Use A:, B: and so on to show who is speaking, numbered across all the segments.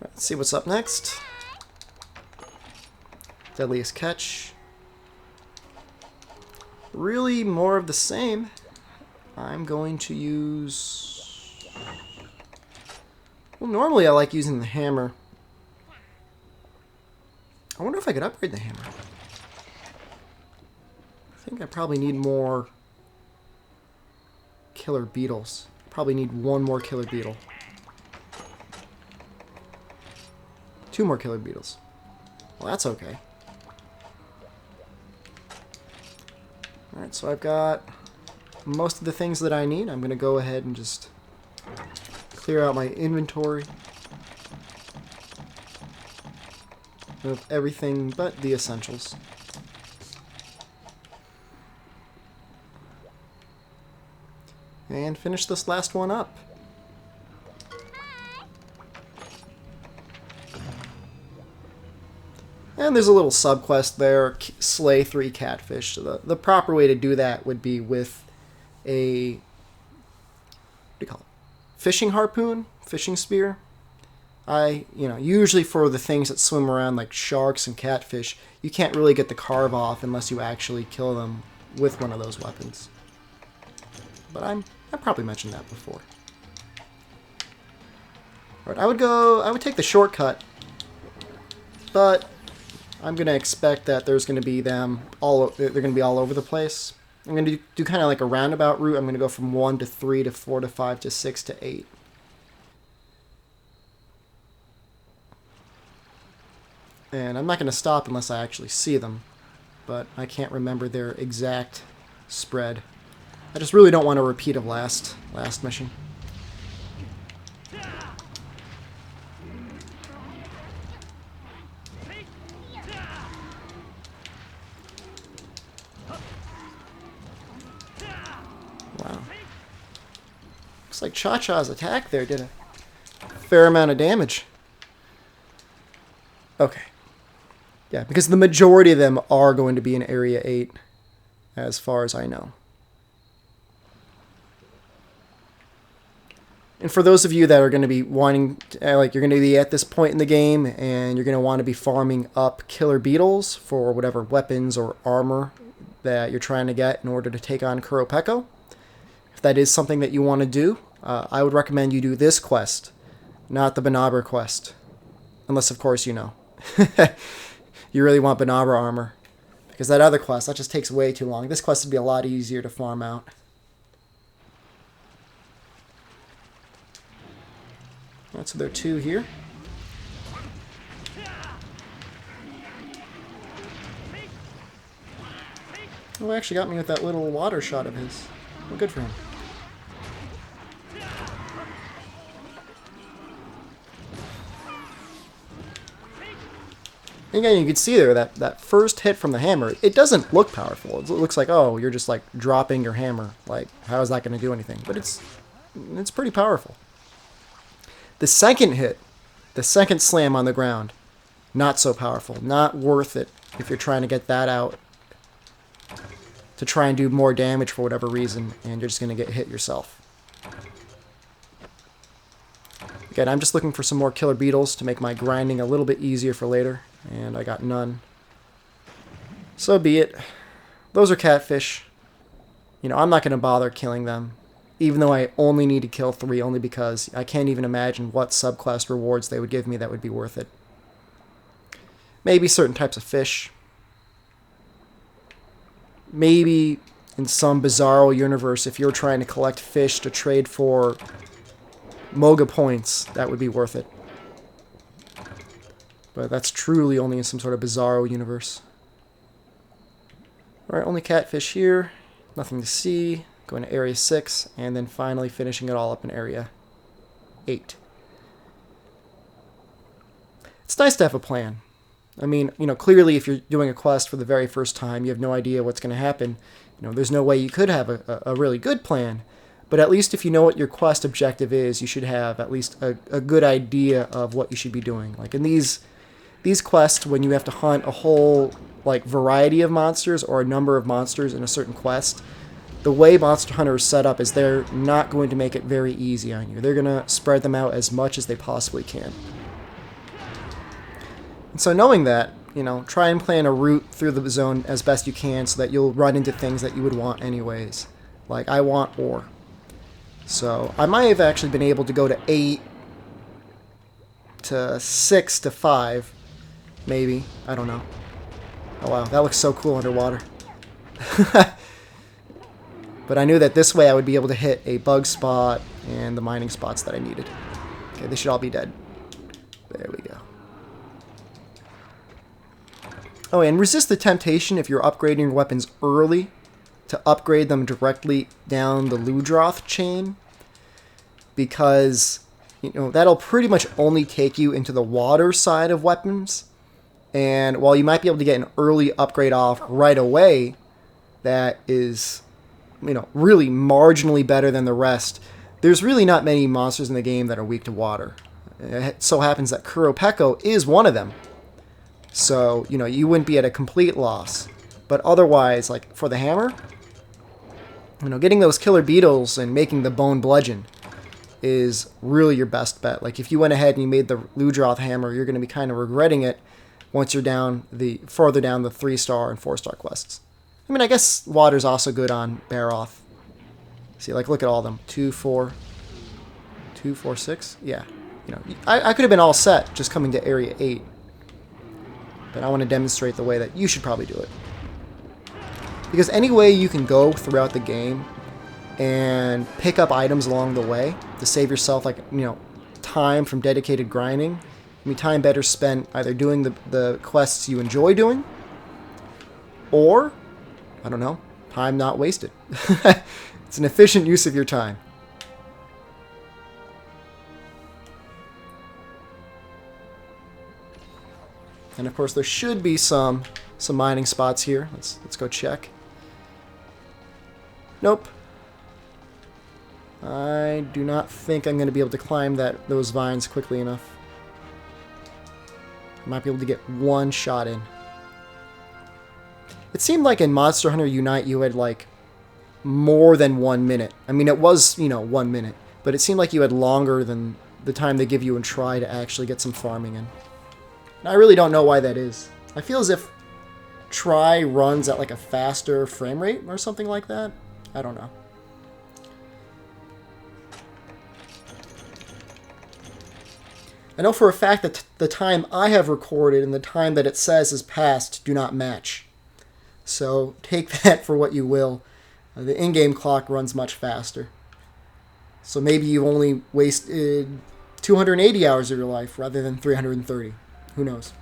A: Let's see what's up next. Deadliest catch. Really more of the same. I'm going to use... Well, normally I like using the hammer. I wonder if I could upgrade the hammer. I think I probably need more killer beetles. Probably need one more killer beetle. 2 more killer beetles. Well, that's okay. Alright, so I've got most of the things that I need. I'm going to go ahead and just clear out my inventory of everything but the essentials. And finish this last one up. And there's a little subquest there, slay 3 catfish. So the proper way to do that would be with a, what do you call it? Fishing harpoon? Fishing spear? Usually for the things that swim around like sharks and catfish, you can't really get the carve off unless you actually kill them with one of those weapons. But I probably mentioned that before. Alright, I would take the shortcut, but I'm gonna expect that there's gonna be they're gonna be all over the place. I'm gonna do kind of like a roundabout route. I'm gonna go from 1 to 3 to 4 to 5 to 6 to 8. And I'm not gonna stop unless I actually see them, but I can't remember their exact spread. I just really don't want a repeat of last mission. Wow. Looks like Cha-Cha's attack there did a fair amount of damage. Okay. Yeah, because the majority of them are going to be in Area 8, as far as I know. And for those of you that are going to be wanting, you're going to be at this point in the game, and you're going to want to be farming up killer beetles for whatever weapons or armor that you're trying to get in order to take on Kuropeko. If that is something that you want to do, I would recommend you do this quest, not the Banaber quest. Unless, of course, you really want Banaber armor. Because that other quest, that just takes way too long. This quest would be a lot easier to farm out. Alright, so there are 2 here. Oh, he actually got me with that little water shot of his. Well, good for him. Again, you can see there that first hit from the hammer, it doesn't look powerful. It looks like, oh, you're just like dropping your hammer. Like, how is that going to do anything? But it's pretty powerful. The second hit, the second slam on the ground, not so powerful. Not worth it if you're trying to get that out to try and do more damage for whatever reason, and you're just going to get hit yourself. Again, I'm just looking for some more killer beetles to make my grinding a little bit easier for later, and I got none. So be it. Those are catfish. I'm not going to bother killing them, even though I only need to kill 3, only because I can't even imagine what subclass rewards they would give me that would be worth it. Maybe certain types of fish. Maybe in some bizarro universe, if you're trying to collect fish to trade for Moga points, that would be worth it. But that's truly only in some sort of bizarro universe. Alright, only catfish here. Nothing to see. Going to Area 6, and then finally finishing it all up in Area 8. It's nice to have a plan. I mean, clearly if you're doing a quest for the very first time, you have no idea what's going to happen. There's no way you could have a really good plan. But at least if you know what your quest objective is, you should have at least a good idea of what you should be doing. Like in these quests, when you have to hunt a whole variety of monsters or a number of monsters in a certain quest, the way Monster Hunter is set up is they're not going to make it very easy on you. They're going to spread them out as much as they possibly can. And so knowing that, try and plan a route through the zone as best you can so that you'll run into things that you would want anyways. Like, I want ore. So I might have actually been able to go to 8 to 6 to 5, maybe. I don't know. Oh wow, that looks so cool underwater. But I knew that this way I would be able to hit a bug spot and the mining spots that I needed. Okay, they should all be dead. There we go. Oh, and resist the temptation if you're upgrading your weapons early to upgrade them directly down the Ludroth chain, because that'll pretty much only take you into the water side of weapons. And while you might be able to get an early upgrade off right away, that is, really marginally better than the rest. There's really not many monsters in the game that are weak to water. It so happens that Kuropeko is one of them. So, you wouldn't be at a complete loss. But otherwise, like for the hammer, getting those killer beetles and making the bone bludgeon is really your best bet. Like if you went ahead and you made the Ludroth hammer, you're going to be kind of regretting it once you're further down the 3-star and 4-star quests. I mean, I guess water's also good on Baroth. See, like look at all of them. 2, 4, 2, 4, 6. Yeah. I could have been all set just coming to Area 8. But I want to demonstrate the way that you should probably do it. Because any way you can go throughout the game and pick up items along the way to save yourself, like, time from dedicated grinding, time better spent either doing the quests you enjoy doing, or, I don't know, time not wasted. It's an efficient use of your time. And of course, there should be some mining spots here. Let's go check. Nope. I do not think I'm going to be able to climb those vines quickly enough. I might be able to get one shot in. It seemed like in Monster Hunter Unite you had like more than 1 minute. I mean, it was, 1 minute. But it seemed like you had longer than the time they give you in Try to actually get some farming in. And I really don't know why that is. I feel as if Try runs at like a faster frame rate or something like that. I don't know. I know for a fact that the time I have recorded and the time that it says is passed do not match. So take that for what you will. The in-game clock runs much faster. So maybe you only wasted 280 hours of your life rather than 330. Who knows?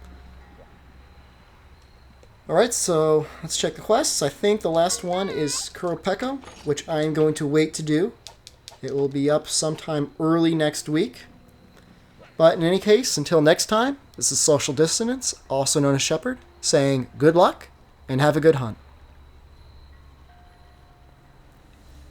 A: Alright, so let's check the quests. I think the last one is Kuropeko, which I am going to wait to do. It will be up sometime early next week. But in any case, until next time, this is Social Dissonance, also known as Shepard, saying good luck and have a good hunt.